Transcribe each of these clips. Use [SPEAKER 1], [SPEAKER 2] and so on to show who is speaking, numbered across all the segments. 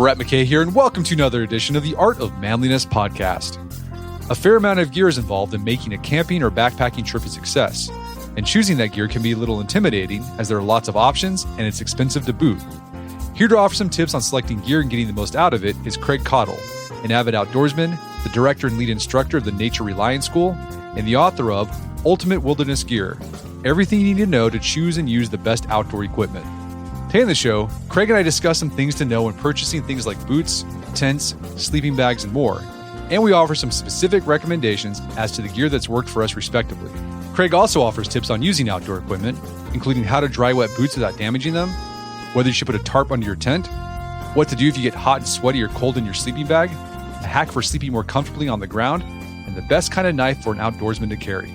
[SPEAKER 1] Brett McKay here, and welcome to another edition of the Art of Manliness podcast. A fair amount of gear is involved in making a camping or backpacking trip a success, and choosing that gear can be a little intimidating as there are lots of options and it's expensive to boot. Here to offer some tips on selecting gear and getting the most out of it is Craig Caudill, an avid outdoorsman, the director and lead instructor of the Nature Reliance School, and the author of Ultimate Wilderness Gear, everything you need to know to choose and use the best outdoor equipment. Today on the show, Craig and I discuss some things to know when purchasing things like boots, tents, sleeping bags, and more. And we offer some specific recommendations as to the gear that's worked for us respectively. Craig also offers tips on using outdoor equipment, including how to dry wet boots without damaging them, whether you should put a tarp under your tent, what to do if you get hot and sweaty or cold in your sleeping bag, a hack for sleeping more comfortably on the ground, and the best kind of knife for an outdoorsman to carry.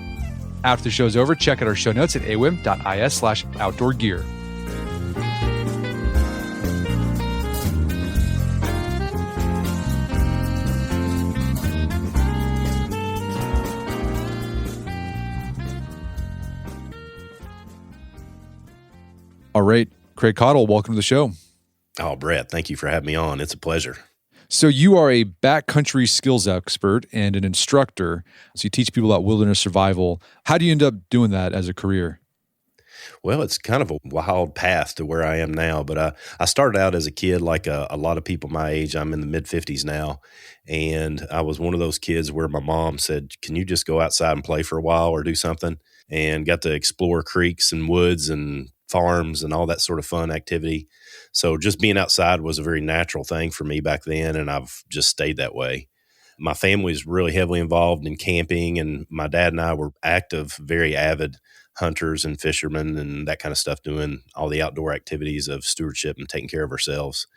[SPEAKER 1] After the show's over, check out our show notes at awim.is/outdoorgear. All right, Craig Caudill, welcome to the show.
[SPEAKER 2] Oh, Brett, thank you for having me on. It's a pleasure.
[SPEAKER 1] So you are a backcountry skills expert and an instructor. So you teach people about wilderness survival. How do you end up doing that as a career?
[SPEAKER 2] Well, it's kind of a wild path to where I am now, but I started out as a kid like a lot of people my age. I'm in the mid-50s now, and I was one of those kids where my mom said, can you just go outside and play for a while or do something? And got to explore creeks and woods and farms and all that sort of fun activity. So just being outside was a very natural thing for me back then, and I've just stayed that way. My family is really heavily involved in camping, and my dad and I were active, very avid hunters and fishermen and that kind of stuff, doing all the outdoor activities of stewardship and taking care of ourselves.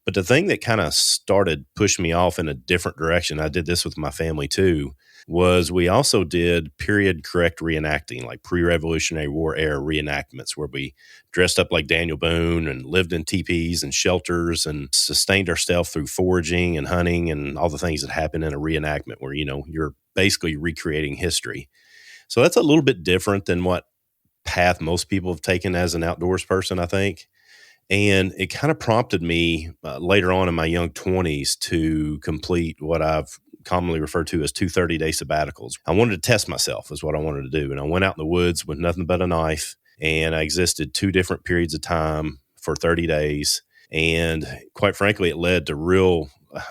[SPEAKER 2] But the thing that kind of started pushing me off in a different direction, I did this with my family too, was we also did period correct reenacting, like pre-Revolutionary War era reenactments, where we dressed up like Daniel Boone and lived in teepees and shelters and sustained ourselves through foraging and hunting and all the things that happen in a reenactment where, you're basically recreating history. So that's a little bit different than what path most people have taken as an outdoors person, I think. And it kind of prompted me later on in my young 20s to complete what I've commonly referred to as 2 30-day sabbaticals. I wanted to test myself is what I wanted to do. And I went out in the woods with nothing but a knife, and I existed 2 different periods of time for 30 days. And quite frankly, it led to real,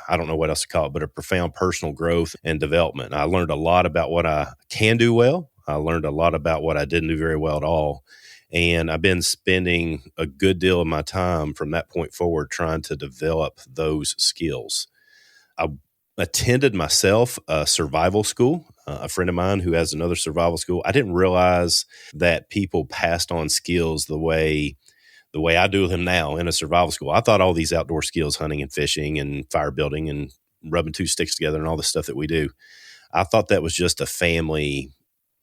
[SPEAKER 2] I don't know what else to call it, but a profound personal growth and development. I learned a lot about what I can do well. I learned a lot about what I didn't do very well at all. And I've been spending a good deal of my time from that point forward trying to develop those skills. I attended myself a survival school, a friend of mine who has another survival school. I didn't realize that people passed on skills the way I do them now in a survival school. I thought all these outdoor skills, hunting and fishing and fire building and rubbing 2 sticks together and all the stuff that we do, I thought that was just a family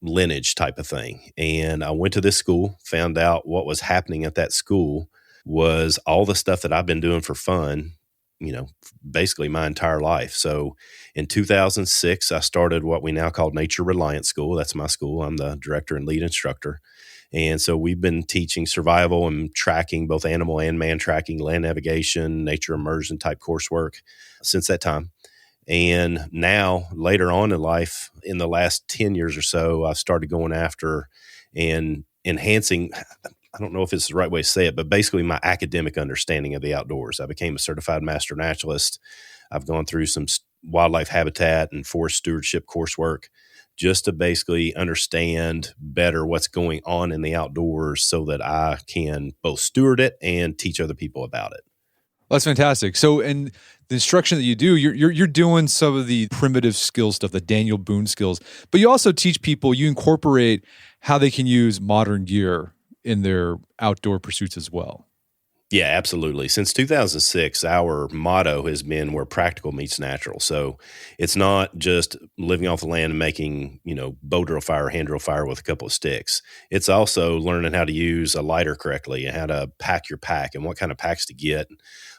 [SPEAKER 2] lineage type of thing. And I went to this school, found out what was happening at that school was all the stuff that I've been doing for fun, basically my entire life. So in 2006, I started what we now call Nature Reliance School. That's my school. I'm the director and lead instructor. And so we've been teaching survival and tracking, both animal and man tracking, land navigation, nature immersion type coursework since that time. And now, later on in life, in the last 10 years or so, I've started going after and enhancing, I don't know if it's the right way to say it, but basically my academic understanding of the outdoors. I became a certified master naturalist. I've gone through some wildlife habitat and forest stewardship coursework just to basically understand better what's going on in the outdoors so that I can both steward it and teach other people about it.
[SPEAKER 1] That's fantastic. So, and the instruction that you do, you're doing some of the primitive skill stuff, the Daniel Boone skills, but you also teach people, you incorporate how they can use modern gear in their outdoor pursuits as well.
[SPEAKER 2] Yeah, absolutely. Since 2006, our motto has been where practical meets natural. So it's not just living off the land and making, bow drill fire, hand drill fire with a couple of sticks. It's also learning how to use a lighter correctly and how to pack your pack and what kind of packs to get,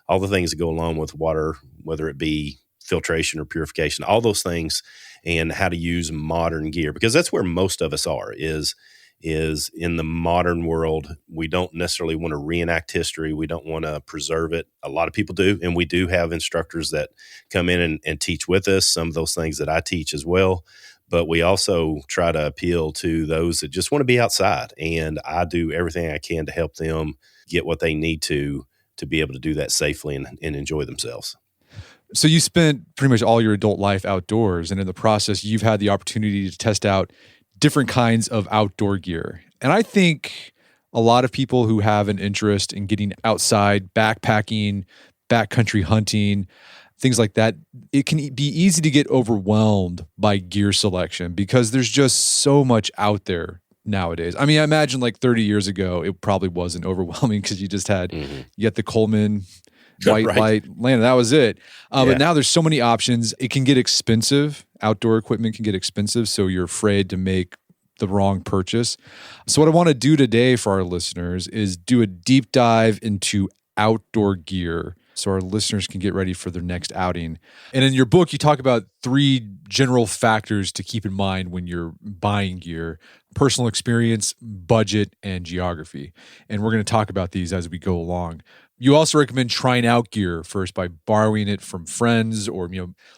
[SPEAKER 2] all the things that go along with water, whether it be filtration or purification, all those things, and how to use modern gear, because that's where most of us are, is is in the modern world, we don't necessarily want to reenact history. We don't want to preserve it. A lot of people do. And we do have instructors that come in and teach with us, some of those things that I teach as well. But we also try to appeal to those that just want to be outside. And I do everything I can to help them get what they need to be able to do that safely and enjoy themselves.
[SPEAKER 1] So you spent pretty much all your adult life outdoors, and in the process, you've had the opportunity to test out different kinds of outdoor gear. And I think a lot of people who have an interest in getting outside, backpacking, backcountry hunting, things like that, it can be easy to get overwhelmed by gear selection because there's just so much out there nowadays. I mean, I imagine like 30 years ago, it probably wasn't overwhelming because you just had, you get the Coleman white light lantern. That was it. But now there's so many options. It can get expensive. Outdoor equipment can get expensive. So you're afraid to make the wrong purchase. So what I want to do today for our listeners is do a deep dive into outdoor gear so our listeners can get ready for their next outing. And in your book, you talk about 3 general factors to keep in mind when you're buying gear: personal experience, budget, and geography. And we're going to talk about these as we go along. You also recommend trying out gear first by borrowing it from friends or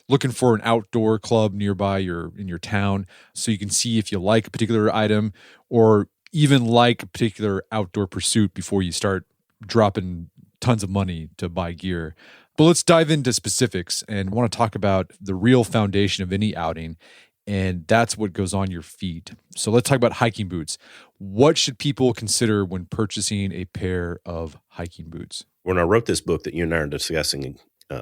[SPEAKER 1] looking for an outdoor club nearby in your town so you can see if you like a particular item or even like a particular outdoor pursuit before you start dropping tons of money to buy gear. But let's dive into specifics and want to talk about the real foundation of any outing, and that's what goes on your feet. So let's talk about hiking boots. What should people consider when purchasing a pair of hiking boots?
[SPEAKER 2] When I wrote this book that you and I are discussing,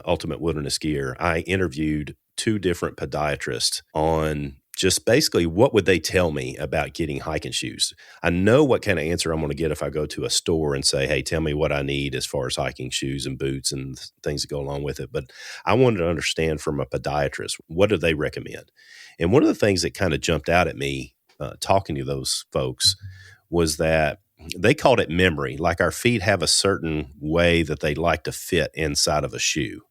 [SPEAKER 2] Ultimate Wilderness Gear, I interviewed 2 different podiatrists on just basically what would they tell me about getting hiking shoes. I know what kind of answer I'm going to get if I go to a store and say, hey, tell me what I need as far as hiking shoes and boots and things that go along with it. But I wanted to understand from a podiatrist, what do they recommend? And one of the things that kind of jumped out at me talking to those folks was that they called it memory. Like our feet have a certain way that they like to fit inside of a shoe,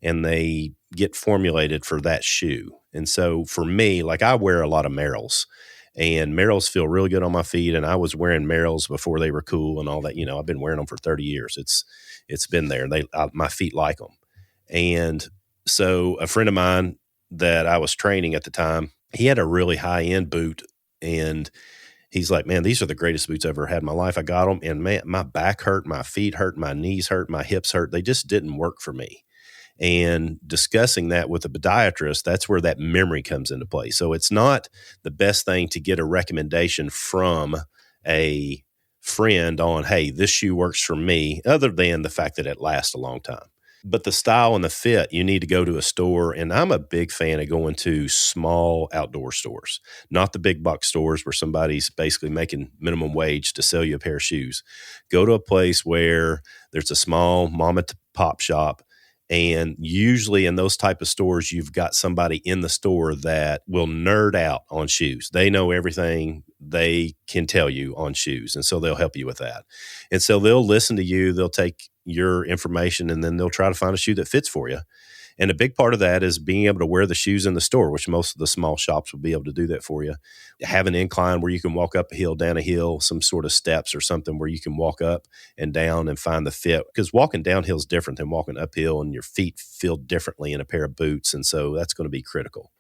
[SPEAKER 2] and they get formulated for that shoe. And so for me, like I wear a lot of Merrells, and Merrells feel really good on my feet. And I was wearing Merrells before they were cool and all that. I've been wearing them for 30 years. It's been there, and my feet like them. And so a friend of mine that I was training at the time, he had a really high end boot, and he's like, man, these are the greatest boots I've ever had in my life. I got them, and man, my back hurt, my feet hurt, my knees hurt, my hips hurt. They just didn't work for me. And discussing that with a podiatrist, that's where that memory comes into play. So it's not the best thing to get a recommendation from a friend on, hey, this shoe works for me, other than the fact that it lasts a long time. But the style and the fit, you need to go to a store. And I'm a big fan of going to small outdoor stores, not the big box stores where somebody's basically making minimum wage to sell you a pair of shoes. Go to a place where there's a small mom and pop shop. And usually in those type of stores, you've got somebody in the store that will nerd out on shoes. They know everything they can tell you on shoes. And so they'll help you with that. And so they'll listen to you. They'll take your information, and then they'll try to find a shoe that fits for you. And a big part of that is being able to wear the shoes in the store, which most of the small shops will be able to do that for you. Have an incline where you can walk up a hill, down a hill, some sort of steps or something where you can walk up and down and find the fit. Because walking downhill is different than walking uphill, and your feet feel differently in a pair of boots. And so that's going to be critical.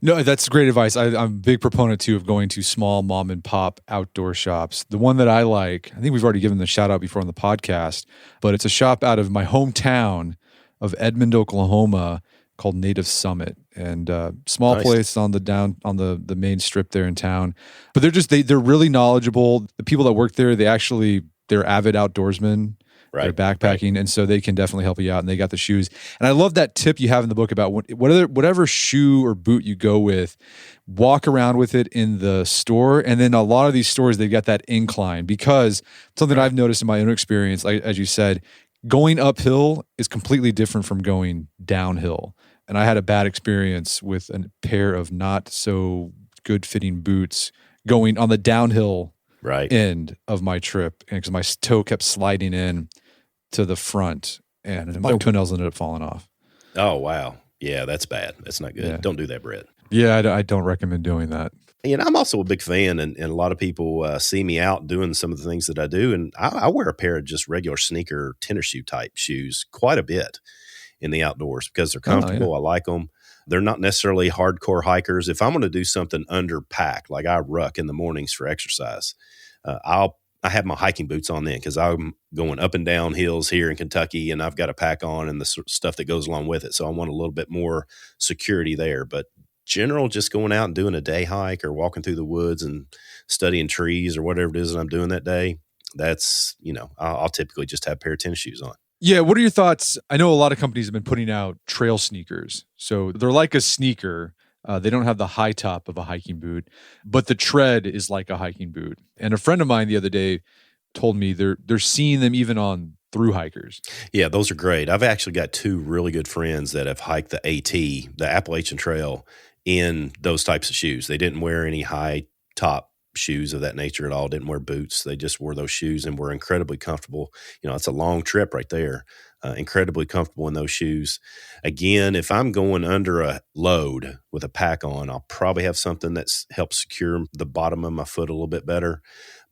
[SPEAKER 1] No, that's great advice. I'm a big proponent, too, of going to small mom and pop outdoor shops. The one that I like, I think we've already given the shout out before on the podcast, but it's a shop out of my hometown of Edmond, Oklahoma, called Native Summit, and small place on the main strip there in town. But they're really knowledgeable. The people that work there, they're avid outdoorsmen. They're backpacking, and so they can definitely help you out, and they got the shoes. And I love that tip you have in the book about whatever shoe or boot you go with, walk around with it in the store. And then a lot of these stores, they've got that incline, because something I've noticed in my own experience, like, as you said, going uphill is completely different from going downhill. And I had a bad experience with a pair of not so good fitting boots going on the downhill end of my trip, because my toe kept sliding in to the front, and my toenails ended up falling off.
[SPEAKER 2] Oh, wow. Yeah, that's bad. That's not good. Yeah. Don't do that, Brett.
[SPEAKER 1] Yeah, I don't recommend doing that.
[SPEAKER 2] I'm also a big fan, and a lot of people see me out doing some of the things that I do, and I wear a pair of just regular sneaker tennis shoe type shoes quite a bit in the outdoors because they're
[SPEAKER 1] Oh, yeah.
[SPEAKER 2] comfortable. I like them. They're not necessarily hardcore hikers. If I'm going to do something under pack, like I ruck in the mornings for exercise, I have my hiking boots on then because I'm going up and down hills here in Kentucky, and I've got a pack on and the stuff that goes along with it. So I want a little bit more security there. But general, just going out and doing a day hike or walking through the woods and studying trees or whatever it is that I'm doing that day, that's, I'll typically just have a pair of tennis shoes on.
[SPEAKER 1] Yeah, what are your thoughts? I know a lot of companies have been putting out trail sneakers. So they're like a sneaker. They don't have the high top of a hiking boot, but the tread is like a hiking boot. And a friend of mine the other day told me they're seeing them even on through hikers.
[SPEAKER 2] Yeah, those are great. I've actually got two really good friends that have hiked the the Appalachian Trail, in those types of shoes. They didn't wear any high top shoes of that nature at all, didn't wear boots. They just wore those shoes and were incredibly comfortable. It's a long trip right there. Incredibly comfortable in those shoes. Again, if I'm going under a load with a pack on, I'll probably have something that's helps secure the bottom of my foot a little bit better.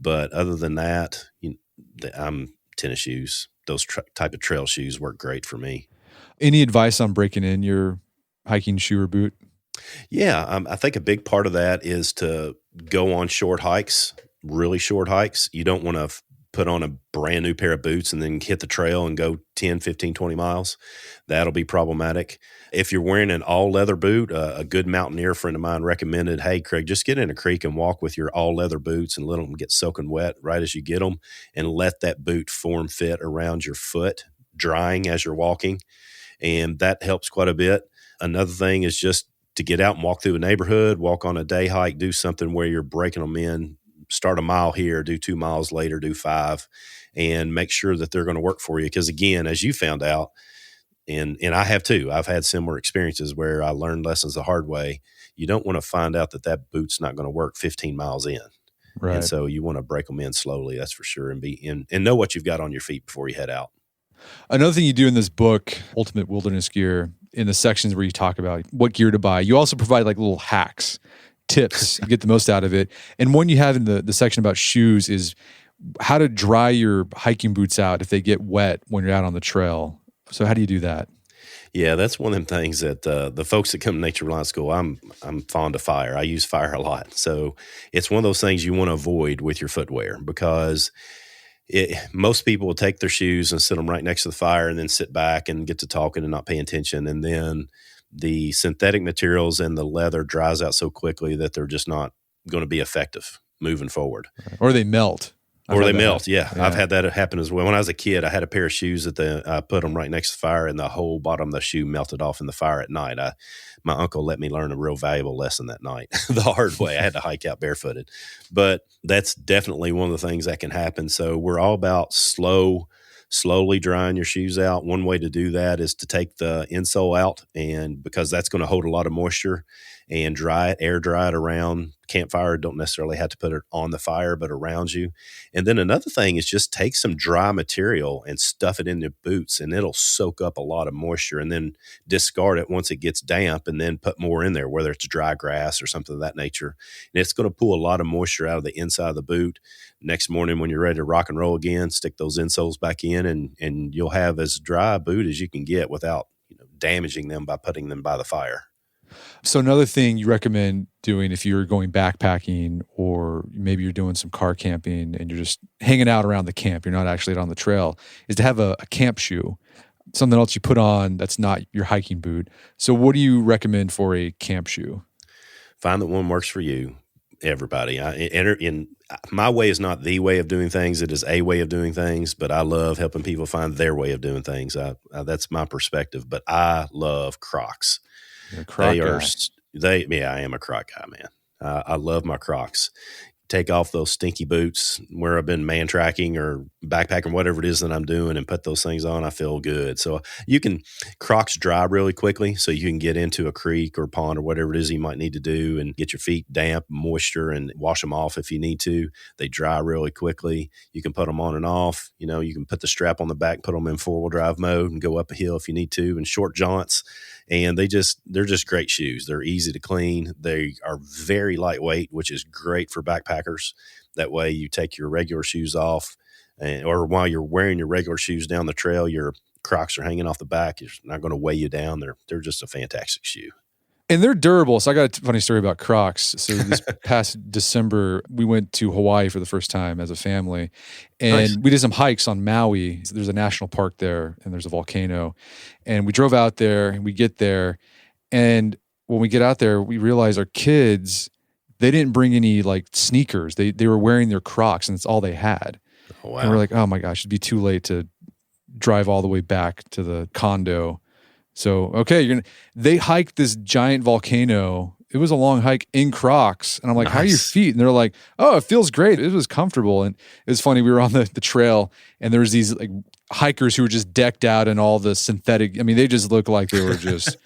[SPEAKER 2] But other than that, I'm tennis shoes. Those type of trail shoes work great for me.
[SPEAKER 1] Any advice on breaking in your hiking shoe or boot?
[SPEAKER 2] Yeah, I think a big part of that is to go on short hikes, really short hikes. You don't want to put on a brand new pair of boots and then hit the trail and go 10, 15, 20 miles. That'll be problematic. If you're wearing an all leather boot, a good mountaineer friend of mine recommended, hey, Craig, just get in a creek and walk with your all leather boots and let them get soaking wet right as you get them, and let that boot form fit around your foot, drying as you're walking. And that helps quite a bit. Another thing is just to get out and walk through a neighborhood, walk on a day hike, do something where you're breaking them in, start a mile here, do 2 miles later, do 5, and make sure that they're going to work for you. Because again, as you found out, and I have too, I've had similar experiences where I learned lessons the hard way. You don't want to find out that boot's not going to work 15 miles in.
[SPEAKER 1] Right.
[SPEAKER 2] And so you want to break them in slowly, that's for sure, and and know what you've got on your feet before you head out.
[SPEAKER 1] Another thing you do in this book, Ultimate Wilderness Gear, in the sections where you talk about what gear to buy, you also provide like little hacks, tips to get the most out of it. And one you have in the section about shoes is how to dry your hiking boots out if they get wet when you're out on the trail. So how do you do that?
[SPEAKER 2] Yeah, that's one of them things that the folks that come to Nature Reliance School, I'm fond of fire. I use fire a lot. So it's one of those things you want to avoid with your footwear, because most people will take their shoes and sit them right next to the fire and then sit back and get to talking and not pay attention. And then the synthetic materials and the leather dries out so quickly that they're just not going to be effective moving forward.
[SPEAKER 1] Or they melt.
[SPEAKER 2] Or they melt. Yeah. I've had that happen as well. When I was a kid, I had a pair of shoes that I put them right next to the fire, and the whole bottom of the shoe melted off in the fire at night. My uncle let me learn a real valuable lesson that night the hard way. I had to hike out barefooted. But that's definitely one of the things that can happen. So we're all about slowly drying your shoes out. One way to do that is to take the insole out, and because that's going to hold a lot of moisture, and air dry it around campfire. Don't necessarily have to put it on the fire, but around you. And then another thing is just take some dry material and stuff it in the boots, and it'll soak up a lot of moisture, and then discard it once it gets damp, and then put more in there, whether it's dry grass or something of that nature. And it's going to pull a lot of moisture out of the inside of the boot. Next morning when you're ready to rock and roll again, stick those insoles back in, and you'll have as dry a boot as you can get without damaging them by putting them by the fire.
[SPEAKER 1] So another thing you recommend doing if you're going backpacking, or maybe you're doing some car camping and you're just hanging out around the camp, you're not actually on the trail, is to have a camp shoe, something else you put on that's not your hiking boot. So what do you recommend for a camp shoe?
[SPEAKER 2] Find that one works for you, everybody. My way is not the way of doing things. It is a way of doing things, but I love helping people find their way of doing things. That's my perspective, but I love Crocs. I am a Croc guy, man. I love my Crocs. Take off those stinky boots where I've been man tracking or backpacking, whatever it is that I'm doing, and put those things on. I feel good. So Crocs dry really quickly, so you can get into a creek or pond or whatever it is you might need to do and get your feet damp, moisture, and wash them off if you need to. They dry really quickly. You can put them on and off. You can put the strap on the back, put them in 4-wheel drive mode, and go up a hill if you need to. And short jaunts, and they're just great shoes. They're easy to clean. They are very lightweight, which is great for backpackers. That way you take your regular shoes off, or while you're wearing your regular shoes down the trail, your Crocs are hanging off the back. It's not going to weigh you down. They're just a fantastic shoe.
[SPEAKER 1] And they're durable. So I got a funny story about Crocs. So this past December, we went to Hawaii for the first time as a family. And
[SPEAKER 2] Nice.
[SPEAKER 1] we did some hikes on Maui. So there's a national park there and there's a volcano. And we drove out there and we get there. And when we get out there, we realize our kids, they didn't bring any like sneakers. They were wearing their Crocs and it's all they had.
[SPEAKER 2] Oh, wow.
[SPEAKER 1] And we're like, oh my gosh, it'd be too late to drive all the way back to the condo. So, okay, they hiked this giant volcano. It was a long hike in Crocs. And I'm like,
[SPEAKER 2] Nice.
[SPEAKER 1] how are your feet? And they're like, oh, it feels great. It was comfortable. And it was funny. We were on the trail and there was these like hikers who were just decked out in all the synthetic. I mean, they just looked like they were just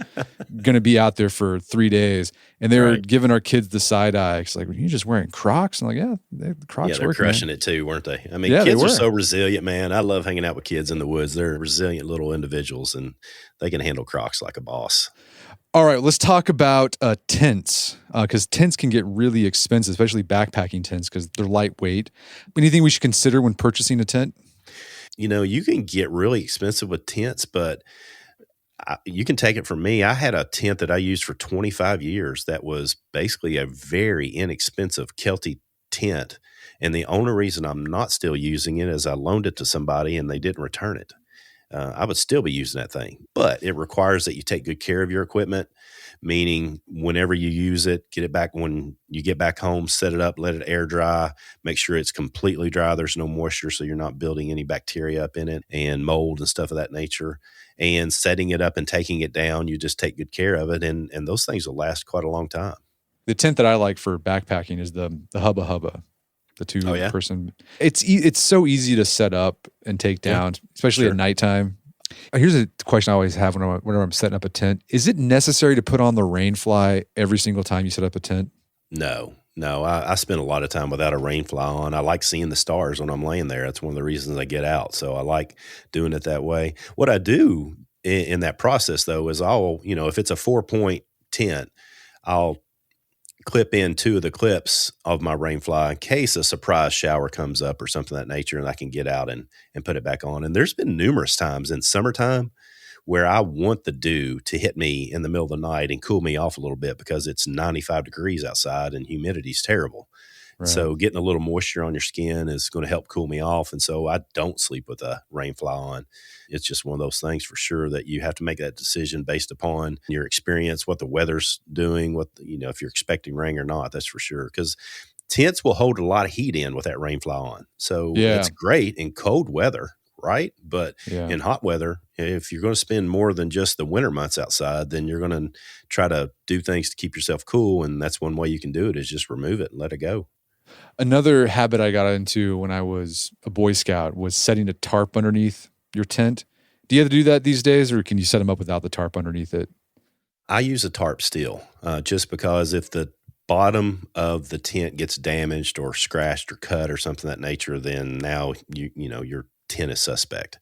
[SPEAKER 1] going to be out there for 3 days. And they were giving our kids the side eye. It's like, were you just wearing Crocs? I'm like, yeah, the Crocs
[SPEAKER 2] they're
[SPEAKER 1] work,
[SPEAKER 2] crushing
[SPEAKER 1] man.
[SPEAKER 2] it too, weren't they? I mean,
[SPEAKER 1] Yeah,
[SPEAKER 2] kids are so resilient, man. I love hanging out with kids in the woods. They're resilient little individuals, and they can handle Crocs like a boss.
[SPEAKER 1] All right, let's talk about tents, because tents can get really expensive, especially backpacking tents because they're lightweight. Anything we should consider when purchasing a tent?
[SPEAKER 2] You know, you can get really expensive with tents, but you can take it from me. I had a tent that I used for 25 years that was basically a very inexpensive Kelty tent. And the only reason I'm not still using it is I loaned it to somebody and they didn't return it. I would still be using that thing, but it requires that you take good care of your equipment, meaning whenever you use it, get it back when you get back home, set it up, let it air dry, make sure it's completely dry. There's no moisture, so you're not building any bacteria up in it and mold and stuff of that nature. And setting it up and taking it down, you just take good care of it, and those things will last quite a long time.
[SPEAKER 1] The tent that I like for backpacking is the Hubba Hubba. The two-person. It's so easy to set up and take down, especially at nighttime. Here's a question I always have whenever I'm setting up a tent. Is it necessary to put on the rainfly every single time you set up a tent?
[SPEAKER 2] No. I spend a lot of time without a rainfly on. I like seeing the stars when I'm laying there. That's one of the reasons I get out. So I like doing it that way. What I do in that process, though, is if it's a 4-point tent, I'll clip in 2 of the clips of my rainfly in case a surprise shower comes up or something of that nature, and I can get out and put it back on. And there's been numerous times in summertime where I want the dew to hit me in the middle of the night and cool me off a little bit because it's 95 degrees outside and humidity's terrible. Right. So getting a little moisture on your skin is going to help cool me off. And so I don't sleep with a rainfly on. It's just one of those things for sure that you have to make that decision based upon your experience, what the weather's doing, if you're expecting rain or not, that's for sure. Because tents will hold a lot of heat in with that rainfly on. So it's great in cold weather, right? But in hot weather, if you're going to spend more than just the winter months outside, then you're going to try to do things to keep yourself cool. And that's one way you can do it is just remove it and let it go.
[SPEAKER 1] Another habit I got into when I was a Boy Scout was setting a tarp underneath your tent. Do you have to do that these days, or can you set them up without the tarp underneath it?
[SPEAKER 2] I use a tarp still, just because if the bottom of the tent gets damaged or scratched or cut or something of that nature, then now your tent is suspect.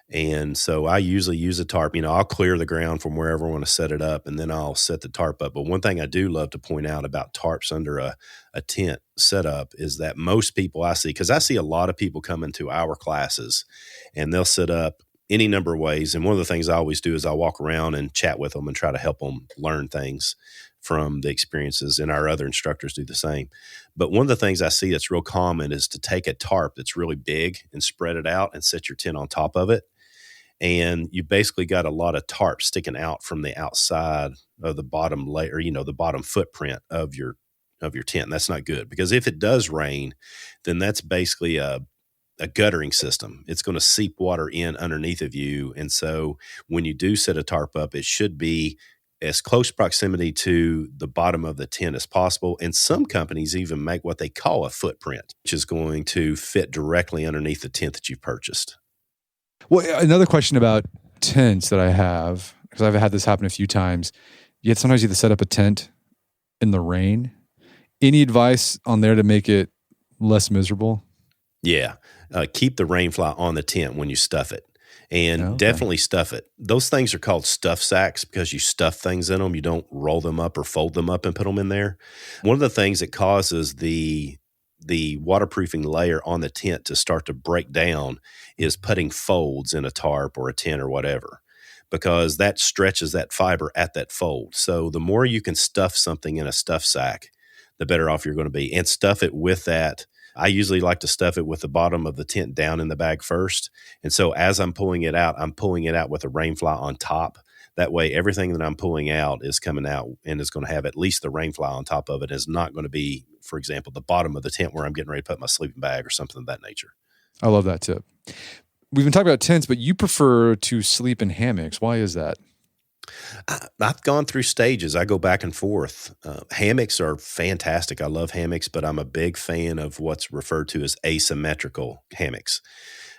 [SPEAKER 2] And so I usually use a tarp. I'll clear the ground from wherever I want to set it up, and then I'll set the tarp up. But one thing I do love to point out about tarps under a tent setup is that most people I see, because I see a lot of people come into our classes, and they'll set up any number of ways. And one of the things I always do is I walk around and chat with them and try to help them learn things from the experiences, and our other instructors do the same. But one of the things I see that's real common is to take a tarp that's really big and spread it out and set your tent on top of it. And you basically got a lot of tarp sticking out from the outside of the bottom layer, the bottom footprint of your tent. And that's not good, because if it does rain, then that's basically a guttering system. It's going to seep water in underneath of you. And so when you do set a tarp up, it should be as close proximity to the bottom of the tent as possible. And some companies even make what they call a footprint, which is going to fit directly underneath the tent that you've purchased.
[SPEAKER 1] Well, another question about tents that I have, because I've had this happen a few times, yet sometimes you have to set up a tent in the rain. Any advice on there to make it less miserable?
[SPEAKER 2] Yeah. Keep the rainfly on the tent when you stuff it. and
[SPEAKER 1] Okay.
[SPEAKER 2] definitely stuff it. Those things are called stuff sacks because you stuff things in them. You don't roll them up or fold them up and put them in there. One of the things that causes the waterproofing layer on the tent to start to break down is putting folds in a tarp or a tent or whatever, because that stretches that fiber at that fold. So the more you can stuff something in a stuff sack, the better off you're going to be. And stuff it with that. I usually like to stuff it with the bottom of the tent down in the bag first. And so as I'm pulling it out with a rain fly on top. That way, everything that I'm pulling out is coming out and is going to have at least the rain fly on top of it. Is not going to be, for example, the bottom of the tent where I'm getting ready to put my sleeping bag or something of that nature.
[SPEAKER 1] I love that tip. We've been talking about tents, but you prefer to sleep in hammocks. Why is that?
[SPEAKER 2] I've gone through stages. I go back and forth. Hammocks are fantastic. I love hammocks, but I'm a big fan of what's referred to as asymmetrical hammocks.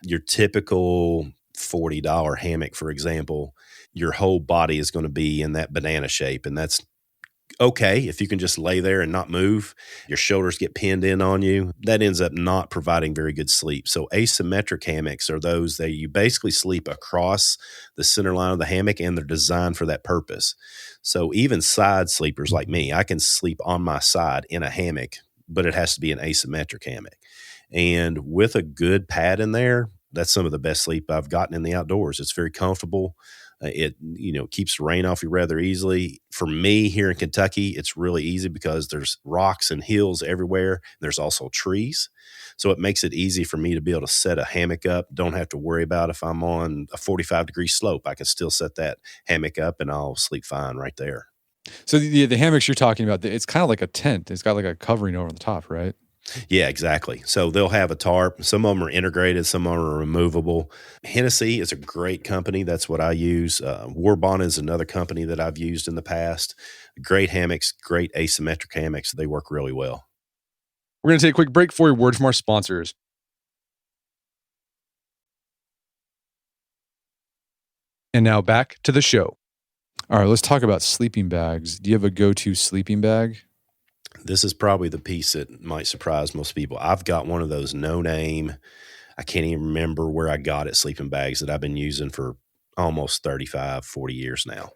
[SPEAKER 2] Your typical $40 hammock, for example, your whole body is going to be in that banana shape, and that's okay if you can just lay there and not move. Your shoulders get pinned in on you. That ends up not providing very good sleep. So asymmetric hammocks are those that you basically sleep across the center line of the hammock, and they're designed for that purpose. So even side sleepers like me, I can sleep on my side in a hammock, but it has to be an asymmetric hammock. And with a good pad in there, that's some of the best sleep I've gotten in the outdoors. It's very comfortable. It keeps the rain off you rather easily. For me here in Kentucky, it's really easy because there's rocks and hills everywhere. There's also trees. So it makes it easy for me to be able to set a hammock up. Don't have to worry about if I'm on a 45-degree slope. I can still set that hammock up and I'll sleep fine right there.
[SPEAKER 1] So the hammocks you're talking about, it's kind of like a tent. It's got like a covering over the top, right?
[SPEAKER 2] Yeah, exactly. So they'll have a tarp. Some of them are integrated, some of them are removable. Hennessy is a great company. That's what I use. Warbonne is another company that I've used in the past. Great hammocks, great asymmetric hammocks. They work really well.
[SPEAKER 1] We're going to take a quick break for a word from our sponsors. And now back to the show. All right, let's talk about sleeping bags. Do you have a go-to sleeping bag?
[SPEAKER 2] This is probably the piece that might surprise most people. I've got one of those no-name, I can't even remember where I got it, sleeping bags that I've been using for almost 35, 40 years now.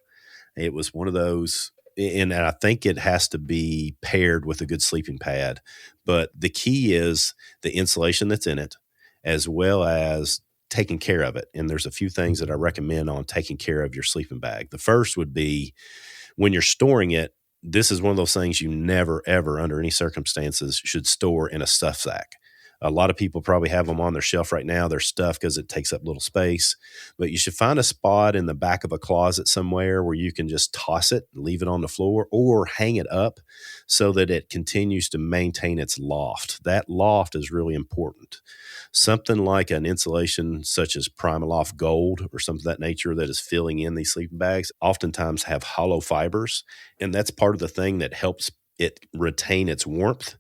[SPEAKER 2] It was one of those, and I think it has to be paired with a good sleeping pad. But the key is the insulation that's in it, as well as taking care of it. And there's a few things that I recommend on taking care of your sleeping bag. The first would be when you're storing it, this is one of those things you never, ever, under any circumstances, should store in a stuff sack. A lot of people probably have them on their shelf right now. They're stuffed because it takes up little space. But you should find a spot in the back of a closet somewhere where you can just toss it, leave it on the floor, or hang it up so that it continues to maintain its loft. That loft is really important. Something like an insulation such as Primaloft Gold or something of that nature that is filling in these sleeping bags oftentimes have hollow fibers, and that's part of the thing that helps it retain its warmth.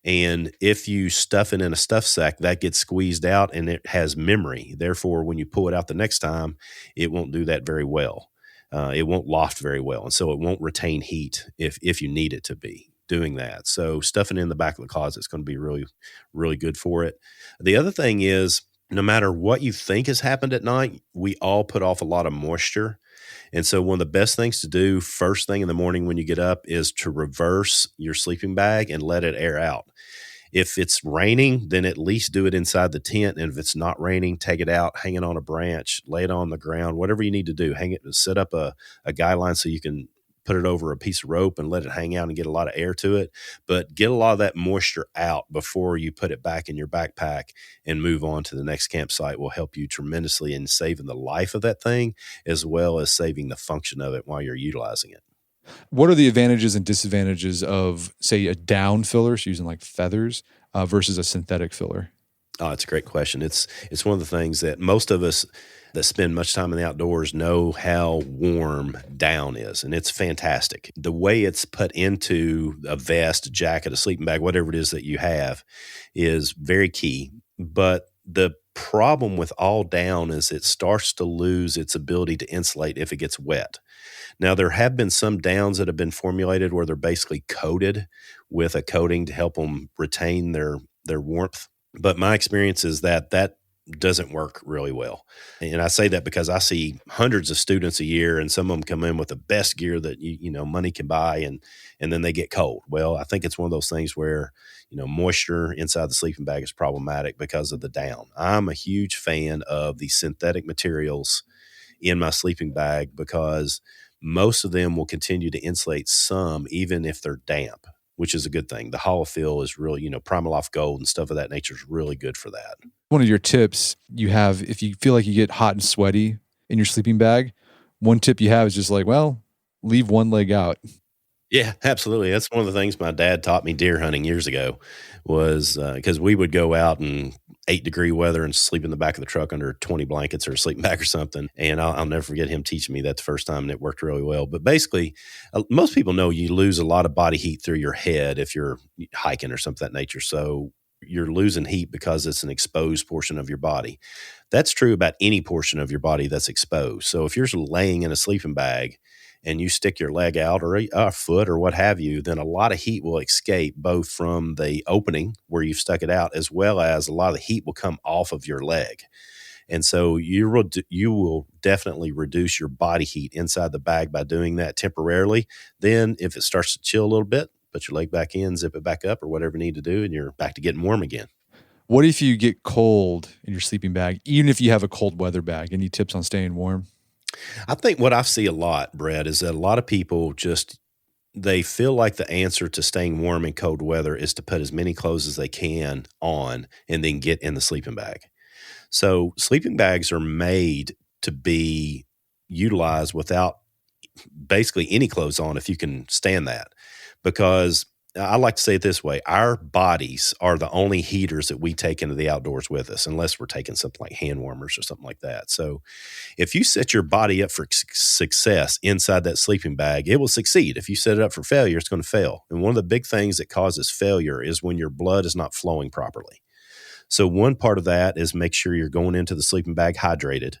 [SPEAKER 2] And if you stuff it in a stuff sack, that gets squeezed out and it has memory. Therefore, when you pull it out the next time, it won't do that very well. It won't loft very well. And so it won't retain heat if you need it to be doing that. So stuffing it in the back of the closet is going to be really, really good for it. The other thing is, no matter what you think has happened at night, we all put off a lot of moisture. And so one of the best things to do first thing in the morning when you get up is to reverse your sleeping bag and let it air out. If it's raining, then at least do it inside the tent. And if it's not raining, take it out, hang it on a branch, lay it on the ground, whatever you need to do. Hang it, set up a guy line so you can put it over a piece of rope and let it hang out and get a lot of air to it. But get a lot of that moisture out before you put it back in your backpack and move on to the next campsite. Will help you tremendously in saving the life of that thing, as well as saving the function of it while you're utilizing it.
[SPEAKER 1] What are the advantages and disadvantages of, say, a down filler, so using like feathers, versus a synthetic filler?
[SPEAKER 2] Oh, it's a great question. It's one of the things that most of us that spend much time in the outdoors know how warm down is, and it's fantastic. The way it's put into a vest, a jacket, a sleeping bag, whatever it is that you have, is very key. But the problem with all down is it starts to lose its ability to insulate if it gets wet. Now, there have been some downs that have been formulated where they're basically coated with a coating to help them retain their warmth. But my experience is that doesn't work really well. And I say that because I see hundreds of students a year, and some of them come in with the best gear that money can buy, and then they get cold. Well, I think it's one of those things where moisture inside the sleeping bag is problematic because of the down. I'm a huge fan of the synthetic materials in my sleeping bag because most of them will continue to insulate some, even if they're damp, which is a good thing. The Holofill is really, Primaloft Gold and stuff of that nature is really good for that.
[SPEAKER 1] One of your tips you have, if you feel like you get hot and sweaty in your sleeping bag, one tip you have is just like, well, leave one leg out.
[SPEAKER 2] Yeah, absolutely. That's one of the things my dad taught me deer hunting years ago was because we would go out in 8-degree weather and sleep in the back of the truck under 20 blankets or a sleeping bag or something. And I'll never forget him teaching me that the first time, and it worked really well. But basically, most people know you lose a lot of body heat through your head if you're hiking or something of that nature. So you're losing heat because it's an exposed portion of your body. That's true about any portion of your body that's exposed. So if you're laying in a sleeping bag and you stick your leg out or a foot or what have you, then a lot of heat will escape both from the opening where you've stuck it out, as well as a lot of the heat will come off of your leg. And so you will definitely reduce your body heat inside the bag by doing that temporarily. Then if it starts to chill a little bit, put your leg back in, zip it back up or whatever you need to do, and you're back to getting warm again.
[SPEAKER 1] What if you get cold in your sleeping bag, even if you have a cold weather bag? Any tips on staying warm?
[SPEAKER 2] I think what I see a lot, Brett, is that a lot of people they feel like the answer to staying warm in cold weather is to put as many clothes as they can on and then get in the sleeping bag. So sleeping bags are made to be utilized without basically any clothes on if you can stand that. Because I like to say it this way, our bodies are the only heaters that we take into the outdoors with us, unless we're taking something like hand warmers or something like that. So if you set your body up for success inside that sleeping bag, it will succeed. If you set it up for failure, it's going to fail. And one of the big things that causes failure is when your blood is not flowing properly. So one part of that is make sure you're going into the sleeping bag hydrated.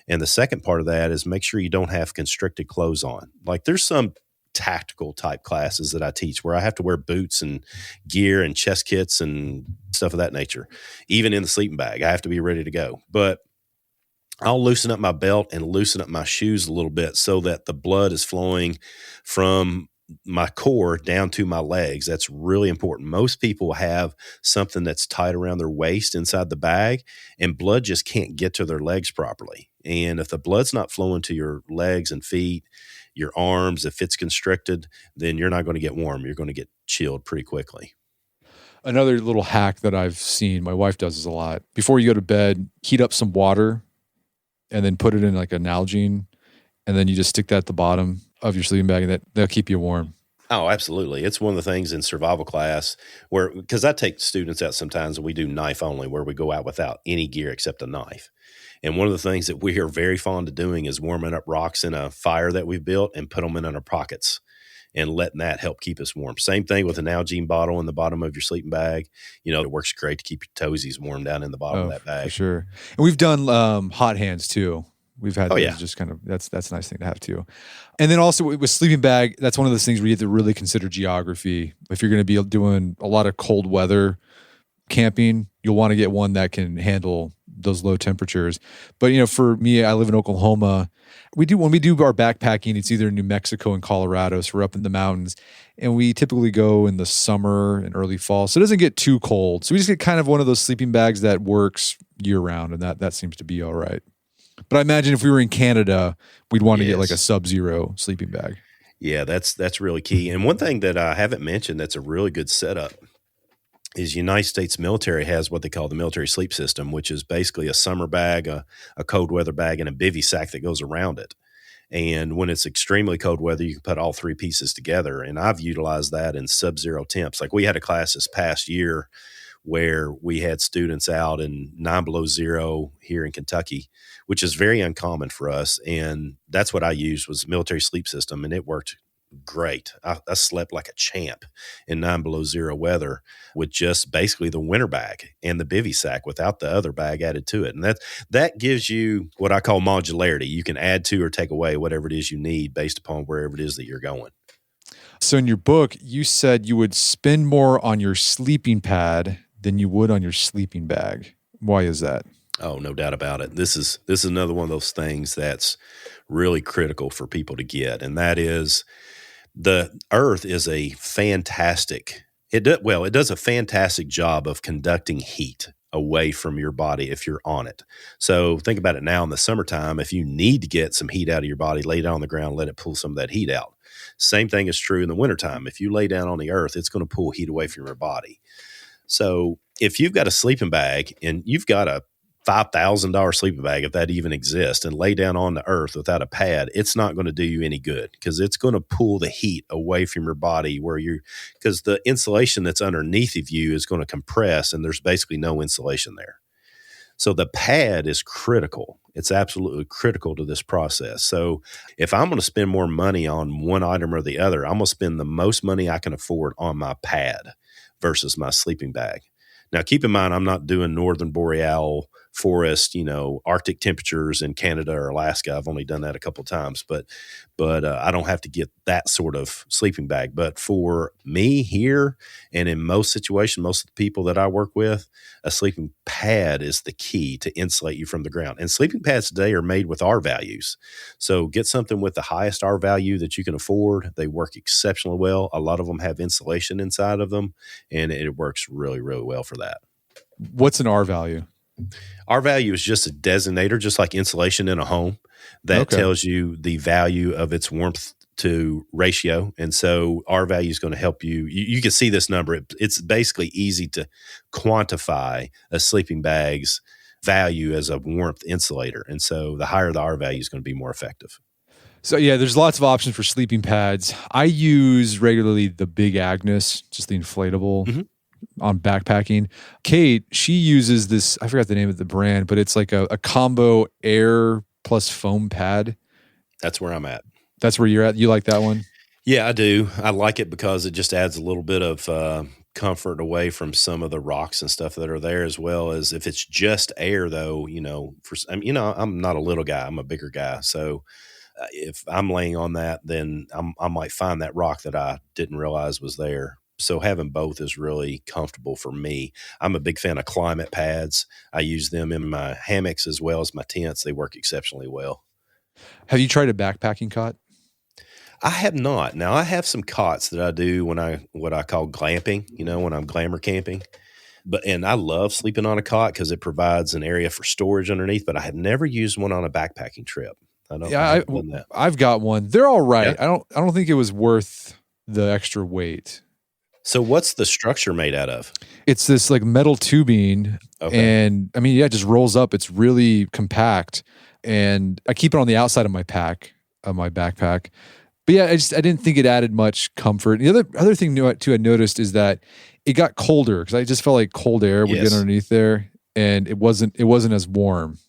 [SPEAKER 2] And the second part of that is make sure you don't have constricted clothes on. Like there's some tactical type classes that I teach where I have to wear boots and gear and chest kits and stuff of that nature. Even in the sleeping bag, I have to be ready to go. But I'll loosen up my belt and loosen up my shoes a little bit so that the blood is flowing from my core down to my legs. That's really important. Most people have something that's tied around their waist inside the bag, and blood just can't get to their legs properly. And if the blood's not flowing to your legs and feet, your arms, if it's constricted, then you're not going to get warm. You're going to get chilled pretty quickly.
[SPEAKER 1] Another little hack that I've seen, my wife does this a lot. Before you go to bed, heat up some water and then put it in like a Nalgene, and then you just stick that at the bottom of your sleeping bag, and that'll keep you warm.
[SPEAKER 2] Oh, absolutely. It's one of the things in survival class where, because I take students out sometimes and we do knife only, where we go out without any gear except a knife. And one of the things that we are very fond of doing is warming up rocks in a fire that we've built and put them in our pockets and letting that help keep us warm. Same thing with an Nalgene bottle in the bottom of your sleeping bag. It works great to keep your toesies warm down in the bottom of that bag.
[SPEAKER 1] For sure. And we've done hot hands too. We've had those just kind of, that's a nice thing to have too. And then also with sleeping bag, that's one of those things where you have to really consider geography. If you're going to be doing a lot of cold weather camping, you'll want to get one that can handle those low temperatures. But for me, I live in Oklahoma. When we do our backpacking, it's either in New Mexico and Colorado, so we're up in the mountains, and we typically go in the summer and early fall, so it doesn't get too cold. So we just get kind of one of those sleeping bags that works year round, and that seems to be all right. But I imagine if we were in Canada, we'd want to get like a sub-zero sleeping bag.
[SPEAKER 2] Yeah, that's really key. And one thing that I haven't mentioned that's a really good setup is United States military has what they call the military sleep system, which is basically a summer bag, a cold weather bag, and a bivy sack that goes around it. And when it's extremely cold weather, you can put all three pieces together. And I've utilized that in sub-zero temps. Like we had a class this past year where we had students out in 9 below zero here in Kentucky, which is very uncommon for us. And that's what I used was military sleep system, and it worked great. I slept like a champ in 9 below zero weather with just basically the winter bag and the bivy sack without the other bag added to it. And that gives you what I call modularity. You can add to or take away whatever it is you need based upon wherever it is that you're going.
[SPEAKER 1] So in your book, you said you would spend more on your sleeping pad than you would on your sleeping bag. Why is that?
[SPEAKER 2] Oh, no doubt about it. This is another one of those things that's really critical for people to get, and that is the earth is a fantastic it does a fantastic job of conducting heat away from your body if you're on it. So think about it now in the summertime. If you need to get some heat out of your body, lay down on the ground, let it pull some of that heat out. Same thing is true in the wintertime. If you lay down on the earth, it's going to pull heat away from your body. So if you've got a sleeping bag and you've got a $5,000 sleeping bag, if that even exists, and lay down on the earth without a pad, it's not going to do you any good because it's going to pull the heat away from your body because the insulation that's underneath of you is going to compress and there's basically no insulation there. So the pad is critical. It's absolutely critical to this process. So if I'm going to spend more money on one item or the other, I'm going to spend the most money I can afford on my pad versus my sleeping bag. Now, keep in mind, I'm not doing northern boreal forest, Arctic temperatures in Canada or Alaska. I've only done that a couple of times, but I don't have to get that sort of sleeping bag. But for me here and in most situations, most of the people that I work with, a sleeping pad is the key to insulate you from the ground. And sleeping pads today are made with R values. So get something with the highest R value that you can afford. They work exceptionally well. A lot of them have insulation inside of them, and it works really, really well for that.
[SPEAKER 1] What's an R value?
[SPEAKER 2] R value is just a designator, just like insulation in a home, that tells you the value of its warmth to ratio. And so R value is going to help you. You can see this number. It's basically easy to quantify a sleeping bag's value as a warmth insulator. And so the higher the R value is going to be more effective.
[SPEAKER 1] So yeah, there's lots of options for sleeping pads. I use regularly the Big Agnes, just the inflatable. On backpacking. Kate, she uses this, I forgot the name of the brand, but it's like a combo air plus foam pad.
[SPEAKER 2] That's where I'm at.
[SPEAKER 1] That's where you're at? You like that one?
[SPEAKER 2] Yeah, I do. I like it because it just adds a little bit of comfort away from some of the rocks and stuff that are there, as well as if it's just air though, I'm not a little guy, I'm a bigger guy. So if I'm laying on that, then I might find that rock that I didn't realize was there. So having both is really comfortable for me. I'm a big fan of climate pads. I use them in my hammocks as well as my tents. They work exceptionally well.
[SPEAKER 1] Have you tried a backpacking cot?
[SPEAKER 2] I have not. Now I have some cots that I do what I call glamping, when I'm glamour camping. And I love sleeping on a cot because it provides an area for storage underneath, but I have never used one on a backpacking trip.
[SPEAKER 1] I've got one. They're all right.
[SPEAKER 2] Yeah.
[SPEAKER 1] I don't think it was worth the extra weight.
[SPEAKER 2] So what's the structure made out of?
[SPEAKER 1] It's this like metal tubing, and it just rolls up. It's really compact, and I keep it on the outside of my backpack. But yeah, I didn't think it added much comfort. The other thing too I noticed is that it got colder because I just felt like cold air would get underneath there, and it wasn't as warm.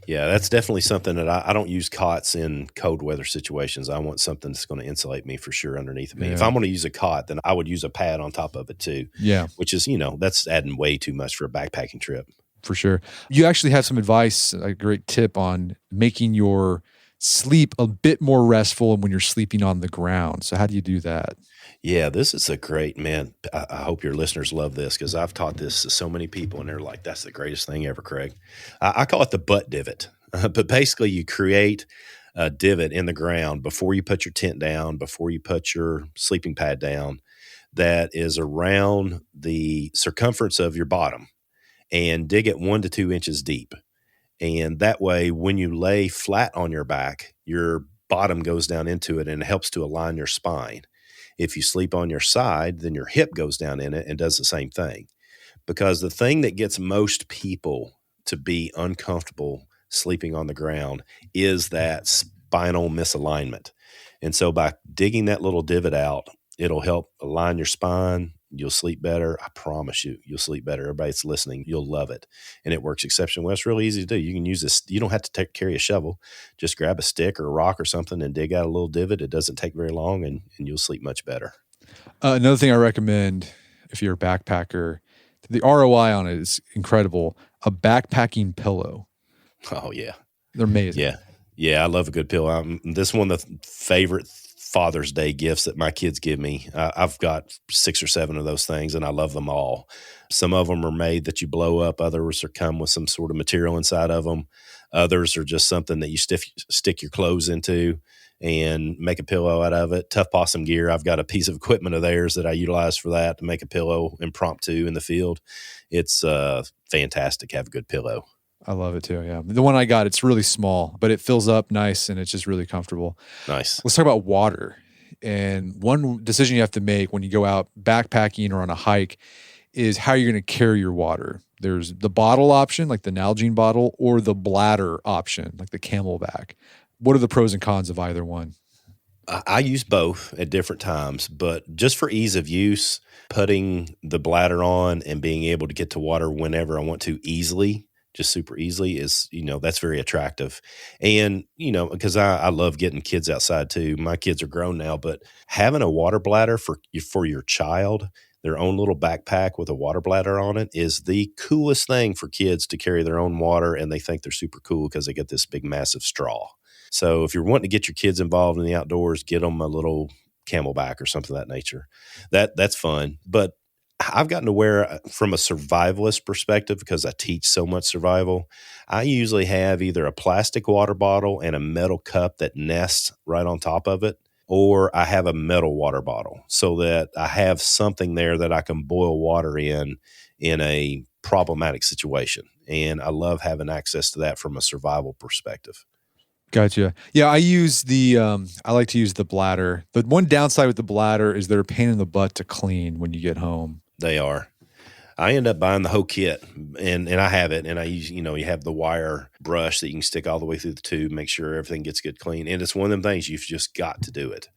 [SPEAKER 2] Yeah, that's definitely something that I don't use cots in cold weather situations. I want something that's going to insulate me for sure underneath me. Yeah. If I'm going to use a cot, then I would use a pad on top of it too.
[SPEAKER 1] Yeah.
[SPEAKER 2] Which is, that's adding way too much for a backpacking trip.
[SPEAKER 1] For sure. You actually have some advice, a great tip on making your sleep a bit more restful when you're sleeping on the ground. So how do you do that?
[SPEAKER 2] Yeah, this is a great, man. I hope your listeners love this because I've taught this to so many people and they're like, that's the greatest thing ever, Craig. I call it the butt divot. But basically you create a divot in the ground before you put your tent down, before you put your sleeping pad down, that is around the circumference of your bottom, and dig it 1 to 2 inches deep. And that way, when you lay flat on your back, your bottom goes down into it and it helps to align your spine. If you sleep on your side, then your hip goes down in it and does the same thing. Because the thing that gets most people to be uncomfortable sleeping on the ground is that spinal misalignment. And so by digging that little divot out, it'll help align your spine. You'll sleep better. I promise you'll sleep better. Everybody that's listening, you'll love it. And it works exceptionally well. It's really easy to do. You can use this. You don't have to carry a shovel. Just grab a stick or a rock or something and dig out a little divot. It doesn't take very long and you'll sleep much better.
[SPEAKER 1] Another thing I recommend if you're a backpacker, the ROI on it is incredible. A backpacking pillow.
[SPEAKER 2] Oh, yeah.
[SPEAKER 1] They're amazing.
[SPEAKER 2] Yeah. Yeah, I love a good pillow. This is one of the favorite Father's Day gifts that my kids give me. I've got 6 or 7 of those things, and I love them all. Some of them are made that you blow up. Others are come with some sort of material inside of them. Others are just something that you stick your clothes into and make a pillow out of it. Tough Possum Gear, I've got a piece of equipment of theirs that I utilize for that to make a pillow impromptu in the field. It's fantastic to have a good pillow.
[SPEAKER 1] I love it too. Yeah. The one I got, it's really small, but it fills up nice and it's just really comfortable.
[SPEAKER 2] Nice.
[SPEAKER 1] Let's talk about water. And one decision you have to make when you go out backpacking or on a hike is how you're going to carry your water. There's the bottle option, like the Nalgene bottle, or the bladder option, like the Camelback. What are the pros and cons of either one?
[SPEAKER 2] I use both at different times, but just for ease of use, putting the bladder on and being able to get to water whenever I want to easily, just super easily is, that's very attractive. And, because I love getting kids outside too. My kids are grown now, but having a water bladder for your child, their own little backpack with a water bladder on it is the coolest thing for kids to carry their own water. And they think they're super cool because they get this big, massive straw. So if you're wanting to get your kids involved in the outdoors, get them a little Camelback or something of that nature. That's fun. But I've gotten to where, from a survivalist perspective, because I teach so much survival, I usually have either a plastic water bottle and a metal cup that nests right on top of it, or I have a metal water bottle so that I have something there that I can boil water in a problematic situation. And I love having access to that from a survival perspective.
[SPEAKER 1] Gotcha. Yeah, I like to use the bladder. The one downside with the bladder is they're a pain in the butt to clean when you get home.
[SPEAKER 2] They are. I end up buying the whole kit, and I have it, and I use, you have the wire brush that you can stick all the way through the tube, make sure everything gets good clean. And it's one of them things you've just got to do it.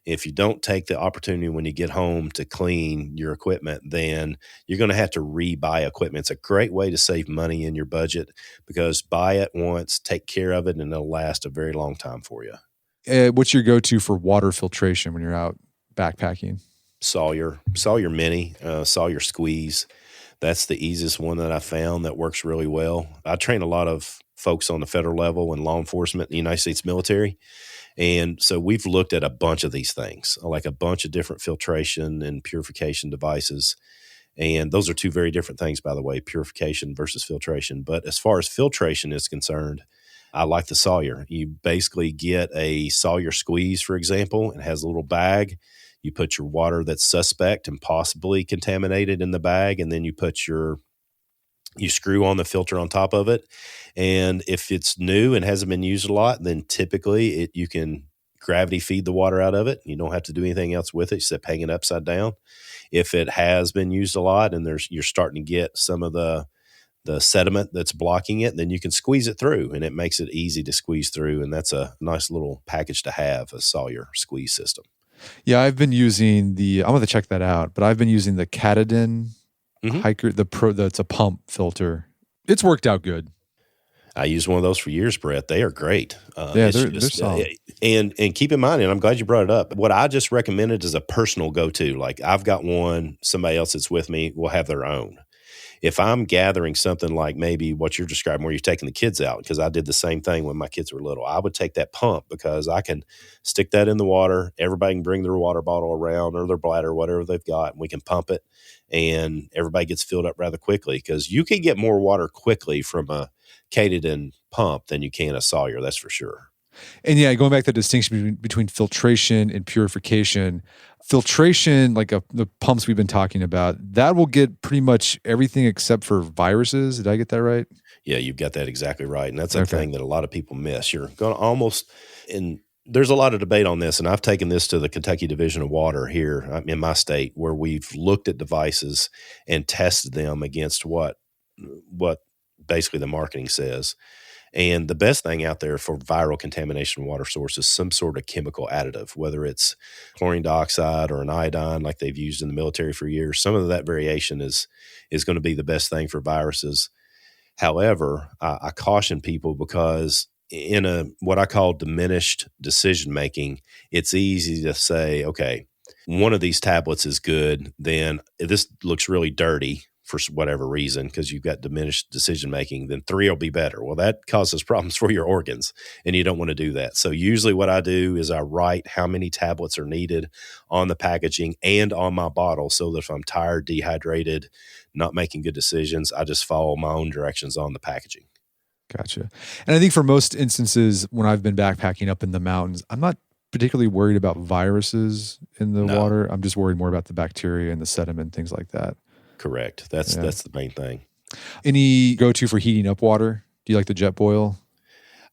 [SPEAKER 2] If you don't take the opportunity when you get home to clean your equipment, then you're going to have to rebuy equipment. It's a great way to save money in your budget because buy it once, take care of it, and it'll last a very long time for you.
[SPEAKER 1] What's your go-to for water filtration when you're out backpacking?
[SPEAKER 2] Sawyer Mini, Sawyer Squeeze. That's the easiest one that I found that works really well. I train a lot of folks on the federal level and law enforcement in the United States military. And so we've looked at a bunch of these things, like a bunch of different filtration and purification devices. And those are two very different things, by the way, purification versus filtration. But as far as filtration is concerned, I like the Sawyer. You basically get a Sawyer Squeeze, for example. It has a little bag. You put your water that's suspect and possibly contaminated in the bag, and then you screw on the filter on top of it. And if it's new and hasn't been used a lot, then typically you can gravity feed the water out of it. You don't have to do anything else with it except hang it upside down. If it has been used a lot and you're starting to get some of the sediment that's blocking it, then you can squeeze it through, and it makes it easy to squeeze through. And that's a nice little package to have, a Sawyer squeeze system.
[SPEAKER 1] Yeah, I've been using I'm going to check that out, but I've been using the Caudill hiker, that's a pump filter. It's worked out good.
[SPEAKER 2] I used one of those for years, Brett. They are great.
[SPEAKER 1] They're solid.
[SPEAKER 2] And keep in mind, and I'm glad you brought it up, what I just recommended is a personal go-to. Like I've got one, somebody else that's with me will have their own. If I'm gathering something like maybe what you're describing where you're taking the kids out, because I did the same thing when my kids were little, I would take that pump because I can stick that in the water. Everybody can bring their water bottle around or their bladder, whatever they've got, and we can pump it, and everybody gets filled up rather quickly because you can get more water quickly from a Caudill pump than you can a Sawyer, that's for sure.
[SPEAKER 1] And yeah, going back to the distinction between filtration and purification, filtration, like the pumps we've been talking about, that will get pretty much everything except for viruses. Did I get that right?
[SPEAKER 2] Yeah, you've got that exactly right. And that's a thing that a lot of people miss. You're going to almost, and there's a lot of debate on this, and I've taken this to the Kentucky Division of Water here in my state where we've looked at devices and tested them against what basically the marketing says. And the best thing out there for viral contamination of water source is some sort of chemical additive, whether it's chlorine dioxide or an iodine like they've used in the military for years. Some of that variation is going to be the best thing for viruses. However, I caution people because in what I call diminished decision making, it's easy to say, okay, one of these tablets is good, then this looks really dirty for whatever reason, because you've got diminished decision making, then 3 will be better. Well, that causes problems for your organs, and you don't want to do that. So usually what I do is I write how many tablets are needed on the packaging and on my bottle, so that if I'm tired, dehydrated, not making good decisions, I just follow my own directions on the packaging.
[SPEAKER 1] Gotcha. And I think for most instances, when I've been backpacking up in the mountains, I'm not particularly worried about viruses in the
[SPEAKER 2] No.
[SPEAKER 1] water. I'm just worried more about the bacteria and the sediment, things like that.
[SPEAKER 2] Correct. That's the main thing.
[SPEAKER 1] Any go-to for heating up water? Do you like the jet boil?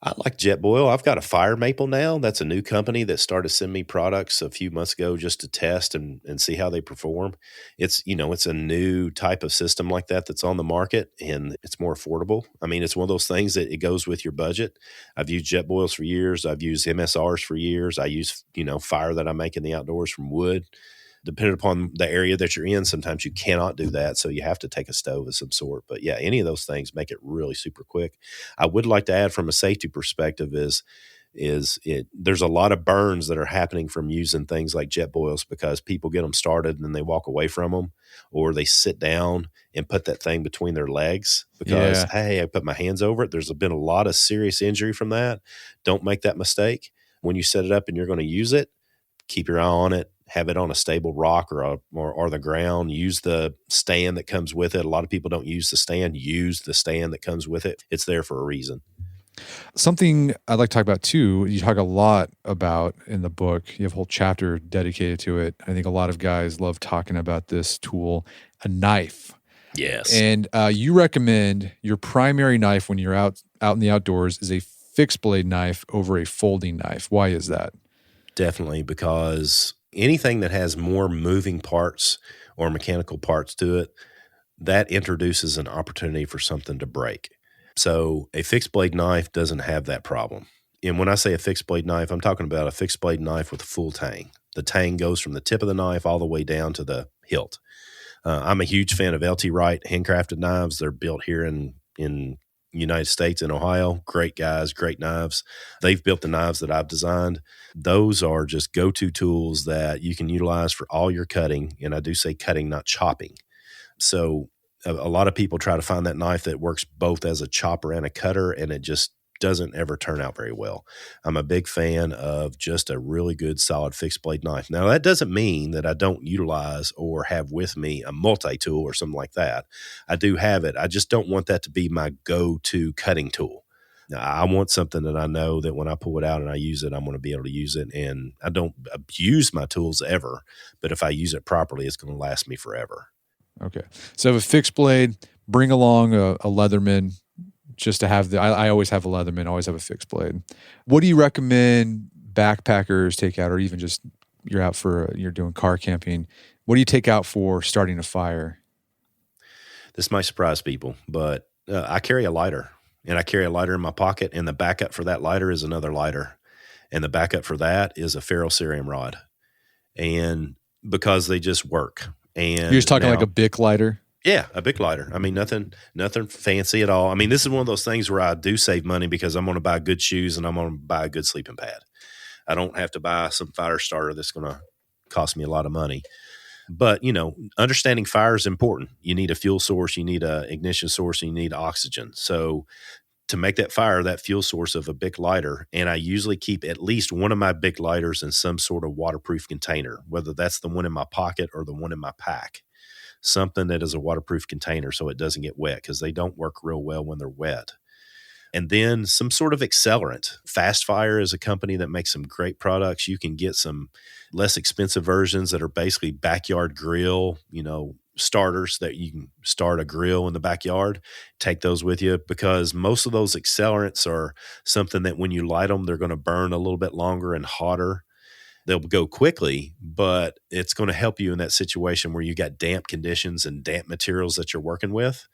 [SPEAKER 2] I like Jetboil. I've got a Fire Maple now. That's a new company that started sending me products a few months ago just to test and see how they perform. It's, it's a new type of system like that that's on the market, and it's more affordable. I mean, it's one of those things that it goes with your budget. I've used Jetboils for years. I've used MSRs for years. I use, fire that I make in the outdoors from wood. Depending upon the area that you're in, sometimes you cannot do that. So you have to take a stove of some sort. But yeah, any of those things make it really super quick. I would like to add from a safety perspective there's a lot of burns that are happening from using things like jet boils, because people get them started and then they walk away from them, or they sit down and put that thing between their legs because, hey, I put my hands over it. There's been a lot of serious injury from that. Don't make that mistake. When you set it up and you're going to use it, keep your eye on it. Have it on a stable rock or the ground. Use the stand that comes with it. A lot of people don't use the stand. Use the stand that comes with it. It's there for a reason.
[SPEAKER 1] Something I'd like to talk about too, you talk a lot about in the book. You have a whole chapter dedicated to it. I think a lot of guys love talking about this tool, a knife.
[SPEAKER 2] Yes.
[SPEAKER 1] And you recommend your primary knife when you're out in the outdoors is a fixed blade knife over a folding knife. Why is that?
[SPEAKER 2] Definitely, because anything that has more moving parts or mechanical parts to it, that introduces an opportunity for something to break. So a fixed blade knife doesn't have that problem. And when I say a fixed blade knife, I'm talking about a fixed blade knife with a full tang. The tang goes from the tip of the knife all the way down to the hilt. I'm a huge fan of LT Wright handcrafted knives. They're built here in United States in Ohio. Great guys, great knives. They've built the knives that I've designed. Those are just go-to tools that you can utilize for all your cutting. And I do say cutting, not chopping. So a lot of people try to find that knife that works both as a chopper and a cutter, and it just doesn't ever turn out very well. I'm a big fan of just a really good, solid fixed blade knife. Now, that doesn't mean that I don't utilize or have with me a multi-tool or something like that. I do have it. I just don't want that to be my go-to cutting tool. Now, I want something that I know that when I pull it out and I use it, I'm going to be able to use it. And I don't abuse my tools ever, but if I use it properly, it's going to last me forever.
[SPEAKER 1] Okay. So a fixed blade, bring along a Leatherman just to have I always have a Leatherman, always have a fixed blade. What do you recommend backpackers take out, or even just you're doing car camping? What do you take out for starting a fire?
[SPEAKER 2] This might surprise people, but I carry a lighter, and I carry a lighter in my pocket, and the backup for that lighter is another lighter. And the backup for that is a ferrocerium rod. And because they just work. And
[SPEAKER 1] you're just talking like a Bic lighter?
[SPEAKER 2] Yeah, a Bic lighter. I mean, nothing fancy at all. I mean, this is one of those things where I do save money because I'm going to buy good shoes and I'm going to buy a good sleeping pad. I don't have to buy some fire starter that's going to cost me a lot of money. But, understanding fire is important. You need a fuel source, you need an ignition source, and you need oxygen. So to make that fire, that fuel source of a Bic lighter, and I usually keep at least one of my Bic lighters in some sort of waterproof container, whether that's the one in my pocket or the one in my pack. Something that is a waterproof container so it doesn't get wet, because they don't work real well when they're wet. And then some sort of accelerant. Fast Fire is a company that makes some great products. You can get some less expensive versions that are basically backyard grill, starters that you can start a grill in the backyard. Take those with you, because most of those accelerants are something that when you light them, they're going to burn a little bit longer and hotter. They'll go quickly, but it's going to help you in that situation where you got damp conditions and damp materials that you're working with.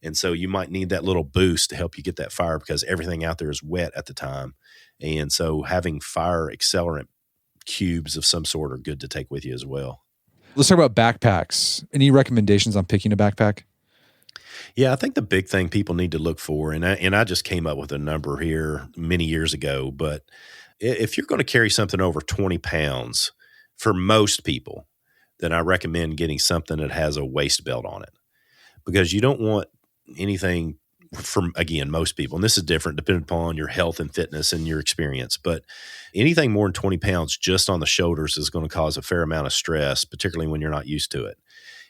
[SPEAKER 2] And so you might need that little boost to help you get that fire, because everything out there is wet at the time. And so having fire accelerant cubes of some sort are good to take with you as well.
[SPEAKER 1] Let's talk about backpacks. Any recommendations on picking a backpack?
[SPEAKER 2] Yeah, I think the big thing people need to look for, and I just came up with a number here many years ago, but if you're going to carry something over 20 pounds, for most people, then I recommend getting something that has a waist belt on it. because you don't want anything from, again, most people, and this is different depending upon your health and fitness and your experience, but anything more than 20 pounds just on the shoulders is going to cause a fair amount of stress, particularly when you're not used to it.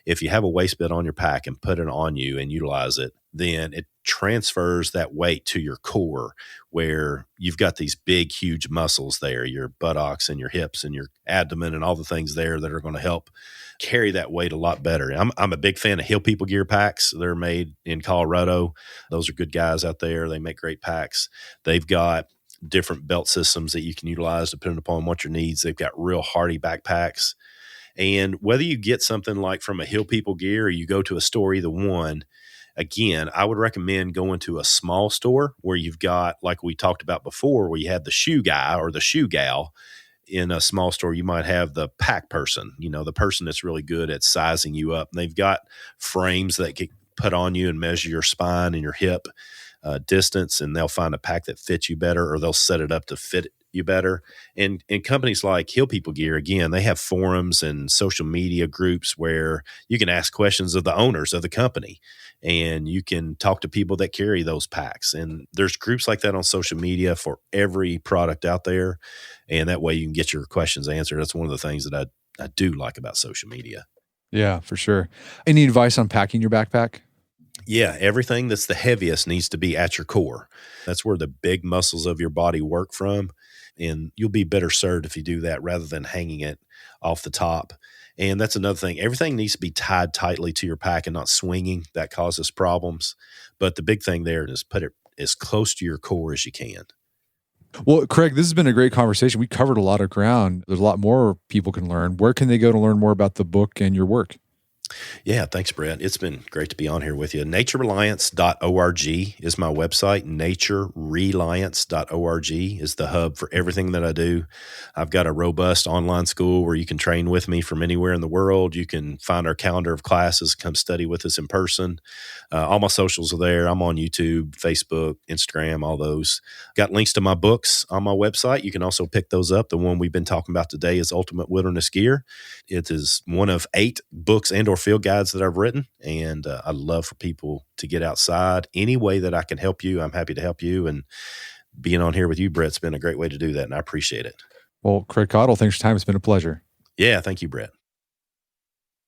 [SPEAKER 2] If you have a waist bit on your pack and put it on you and utilize it, then it transfers that weight to your core, where you've got these big, huge muscles there, your buttocks and your hips and your abdomen and all the things there that are going to help carry that weight a lot better. I'm a big fan of Hill People gear packs. They're made in Colorado. Those are good guys out there. They make great packs. They've got different belt systems that you can utilize depending upon what your needs. They've got real hardy backpacks. And whether you get something like from a Hill People gear or you go to a store, either one, again, I would recommend going to a small store where you've got, like we talked about before, where you have the shoe guy or the shoe gal. In a small store, you might have the pack person, the person that's really good at sizing you up. And they've got frames that get put on you and measure your spine and your hip distance, and they'll find a pack that fits you better, or they'll set it up to fit you better. And companies like Hill People Gear, again, they have forums and social media groups where you can ask questions of the owners of the company, and you can talk to people that carry those packs. And there's groups like that on social media for every product out there. And that way you can get your questions answered. That's one of the things that I do like about social media.
[SPEAKER 1] Yeah, for sure. Any advice on packing your backpack?
[SPEAKER 2] Yeah, everything that's the heaviest needs to be at your core. That's where the big muscles of your body work from. And you'll be better served if you do that rather than hanging it off the top. And that's another thing. Everything needs to be tied tightly to your pack and not swinging. That causes problems. But the big thing there is put it as close to your core as you can.
[SPEAKER 1] Well, Craig, this has been a great conversation. We covered a lot of ground. There's a lot more people can learn. Where can they go to learn more about the book and your work?
[SPEAKER 2] Yeah, thanks, Brett. It's been great to be on here with you. NatureReliance.org is my website. NatureReliance.org is the hub for everything that I do. I've got a robust online school where you can train with me from anywhere in the world. You can find our calendar of classes, come study with us in person. All my socials are there. I'm on YouTube, Facebook, Instagram, all those. Got links to my books on my website. You can also pick those up. The one we've been talking about today is Ultimate Wilderness Gear. It is one of 8 books and or field guides that I've written, and I love for people to get outside. Any way that I can help you, I'm happy to help you. And being on here with you, Brett's been a great way to do that, and I appreciate it.
[SPEAKER 1] Well, Craig Caudill, thanks for your time. It's been a pleasure.
[SPEAKER 2] Yeah, thank you, Brett.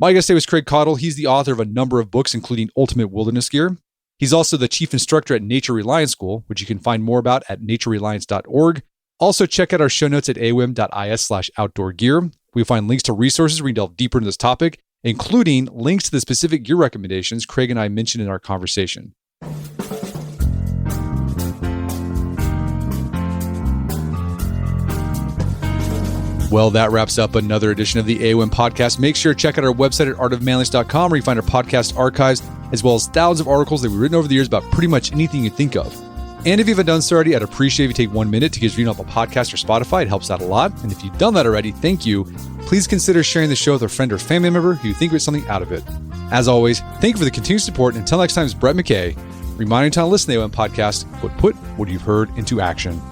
[SPEAKER 1] My guest today was Craig Caudill. He's the author of a number of books, including Ultimate Wilderness Gear. He's also the chief instructor at Nature Reliance School, which you can find more about at naturereliance.org. Also, check out our show notes at awim.is/outdoor gear. We find links to resources where we delve deeper into this topic, including links to the specific gear recommendations Craig and I mentioned in our conversation. Well, that wraps up another edition of the AOM podcast. Make sure to check out our website at artofmanliness.com, where you find our podcast archives, as well as thousands of articles that we've written over the years about pretty much anything you think of. And if you haven't done so already, I'd appreciate if you take 1 minute to give review on the podcast or Spotify. It helps out a lot. And if you've done that already, thank you. Please consider sharing the show with a friend or family member who you think gets something out of it. As always, thank you for the continued support. And until next time, it's Brett McKay, reminding you to listen to the AOM podcast, but put what you've heard into action.